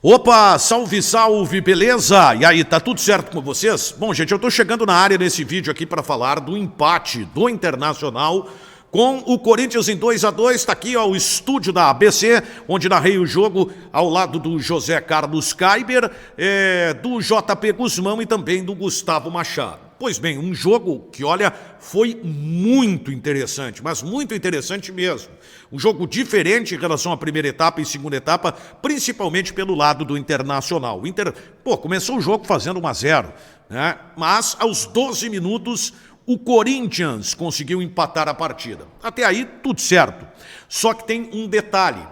Opa, salve, salve, beleza? E aí, tá tudo certo com vocês? Bom, gente, eu tô chegando na área nesse vídeo aqui para falar do empate do Internacional com o Corinthians em 2-2. Tá aqui, ó, o estúdio da ABC, onde narrei o jogo ao lado do José Carlos Kaiber, do JP Guzmão e também do Gustavo Machado. Pois bem, um jogo que, olha, foi muito interessante, mas muito interessante mesmo. Um jogo diferente em relação à primeira etapa e segunda etapa, principalmente pelo lado do Internacional. O Inter, começou o jogo fazendo 1-0, né? Mas aos 12 minutos o Corinthians conseguiu empatar a partida. Até aí, tudo certo. Só que tem um detalhe.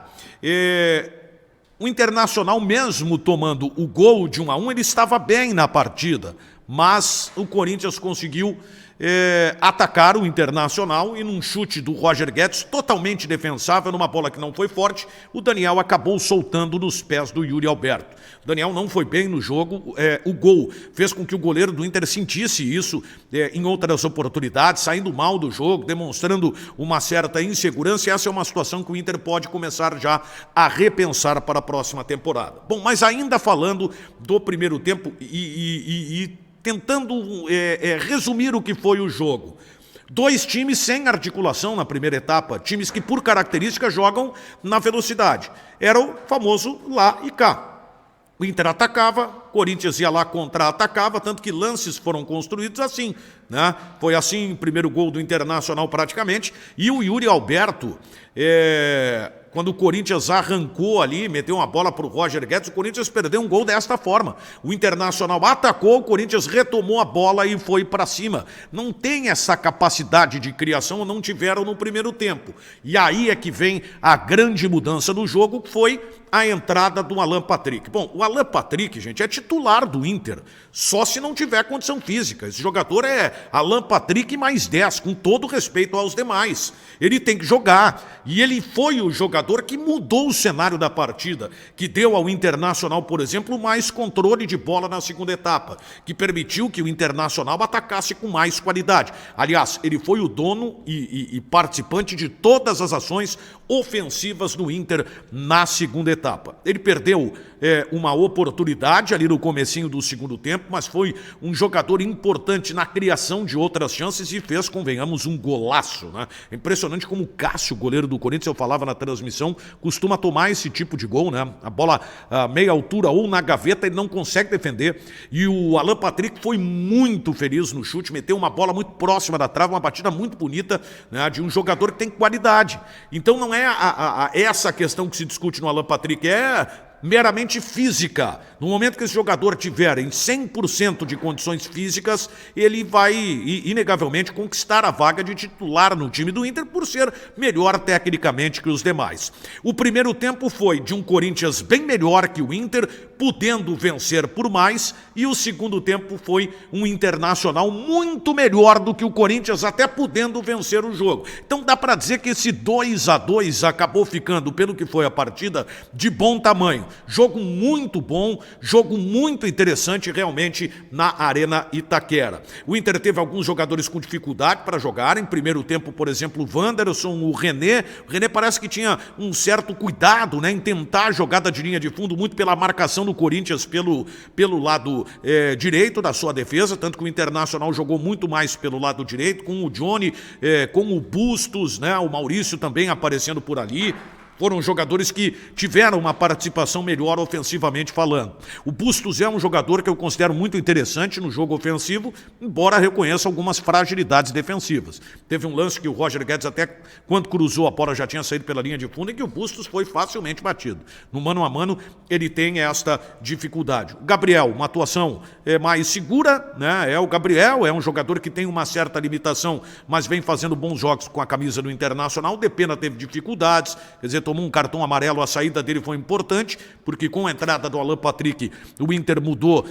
O Internacional, mesmo tomando o gol de 1-1, ele estava bem na partida. Mas o Corinthians conseguiu atacar o Internacional e num chute do Roger Guedes, totalmente defensável, numa bola que não foi forte, o Daniel acabou soltando nos pés do Yuri Alberto. O Daniel não foi bem no jogo, o gol fez com que o goleiro do Inter sentisse isso em outras oportunidades, saindo mal do jogo, demonstrando uma certa insegurança, e essa é uma situação que o Inter pode começar já a repensar para a próxima temporada. Bom, mas ainda falando do primeiro tempo e tentando resumir o que foi o jogo. Dois times sem articulação na primeira etapa, times que por característica jogam na velocidade. Era o famoso lá e cá. O Inter atacava, Corinthians ia lá contra-atacava, tanto que lances foram construídos assim, né? Foi assim o primeiro gol do Internacional praticamente, e o Yuri Alberto, quando o Corinthians arrancou ali, meteu uma bola para o Roger Guedes, o Corinthians perdeu um gol desta forma. O Internacional atacou, o Corinthians retomou a bola e foi para cima. Não tem essa capacidade de criação, não tiveram no primeiro tempo. E aí é que vem a grande mudança no jogo, que foi a entrada do Alan Patrick. Bom, o Alan Patrick, gente, é titular do Inter, só se não tiver condição física. Esse jogador é Alan Patrick mais 10, com todo respeito aos demais. Ele tem que jogar, e ele foi o jogador que mudou o cenário da partida, que deu ao Internacional, por exemplo, mais controle de bola na segunda etapa, que permitiu que o Internacional atacasse com mais qualidade. Aliás, ele foi o dono e participante de todas as ações ofensivas do Inter na segunda etapa. Ele perdeu uma oportunidade ali no comecinho do segundo tempo, mas foi um jogador importante na criação de outras chances e fez, convenhamos, um golaço, né? É impressionante como o Cássio, goleiro do Corinthians, eu falava na transmissão, costuma tomar esse tipo de gol, né? A bola a meia altura ou na gaveta, ele não consegue defender. E o Alan Patrick foi muito feliz no chute, meteu uma bola muito próxima da trave, uma batida muito bonita, né, de um jogador que tem qualidade. Então não é essa questão que se discute no Alan Patrick, é meramente física. No momento que esse jogador tiver em 100% de condições físicas, ele vai, inegavelmente, conquistar a vaga de titular no time do Inter por ser melhor tecnicamente que os demais. O primeiro tempo foi de um Corinthians bem melhor que o Inter, podendo vencer por mais, e o segundo tempo foi um Internacional muito melhor do que o Corinthians, até podendo vencer o jogo. Então dá para dizer que esse 2-2 acabou ficando, pelo que foi a partida, de bom tamanho. Jogo muito bom, jogo muito interessante realmente na Arena Itaquera. O Inter teve alguns jogadores com dificuldade para jogar. Em primeiro tempo, por exemplo, o Wanderson, o René. O René parece que tinha um certo cuidado, né, em tentar a jogada de linha de fundo, muito pela marcação do Corinthians pelo lado direito da sua defesa, tanto que o Internacional jogou muito mais pelo lado direito, com o Johnny, com o Bustos, né, o Maurício também aparecendo por ali. Foram jogadores que tiveram uma participação melhor ofensivamente falando. O Bustos é um jogador que eu considero muito interessante no jogo ofensivo, embora reconheça algumas fragilidades defensivas. Teve um lance que o Roger Guedes, até quando cruzou a bola, já tinha saído pela linha de fundo, e que o Bustos foi facilmente batido. No mano a mano, ele tem esta dificuldade. O Gabriel, uma atuação mais segura, né? O Gabriel é um jogador que tem uma certa limitação, mas vem fazendo bons jogos com a camisa do Internacional. O Depena teve dificuldades, quer dizer, tomou um cartão amarelo, a saída dele foi importante, porque com a entrada do Alan Patrick, o Inter mudou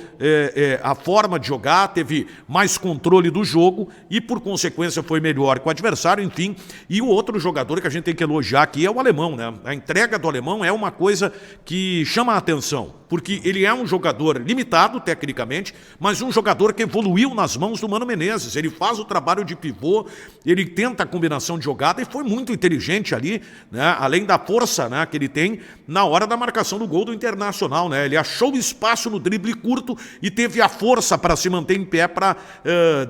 a forma de jogar, teve mais controle do jogo e, por consequência, foi melhor que o adversário, enfim. E o outro jogador que a gente tem que elogiar aqui é o alemão, né? A entrega do alemão é uma coisa que chama a atenção, porque ele é um jogador limitado tecnicamente, mas um jogador que evoluiu nas mãos do Mano Menezes. Ele faz o trabalho de pivô, ele tenta a combinação de jogada e foi muito inteligente ali, né? Além da força, né, que ele tem na hora da marcação do gol do Internacional, né? Ele achou espaço no drible curto e teve a força para se manter em pé para,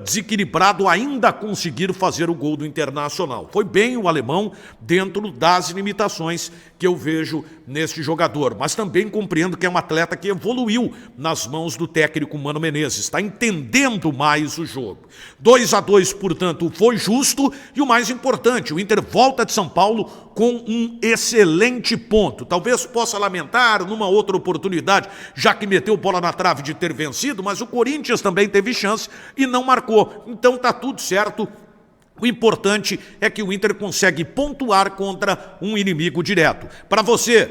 desequilibrado, ainda conseguir fazer o gol do Internacional. Foi bem o alemão dentro das limitações que eu vejo neste jogador, mas também compreendo que é um atleta que evoluiu nas mãos do técnico Mano Menezes, está entendendo mais o jogo. 2-2, portanto, foi justo e o mais importante, o Inter volta de São Paulo com um excelente ponto. Talvez possa lamentar numa outra oportunidade, já que meteu bola na trave de ter vencido, mas o Corinthians também teve chance e não marcou. Então tá tudo certo. O importante é que o Inter consegue pontuar contra um inimigo direto. Para você,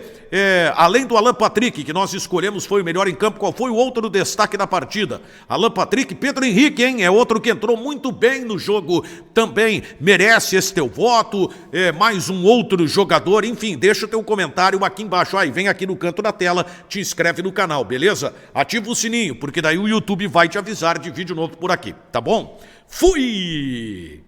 além do Alan Patrick, que nós escolhemos foi o melhor em campo, qual foi o outro destaque da partida? Alan Patrick, Pedro Henrique, hein? É outro que entrou muito bem no jogo, também merece esse teu voto, mais um outro jogador, enfim, deixa o teu comentário aqui embaixo, aí vem aqui no canto da tela, te inscreve no canal, beleza? Ativa o sininho, porque daí o YouTube vai te avisar de vídeo novo por aqui, tá bom? Fui!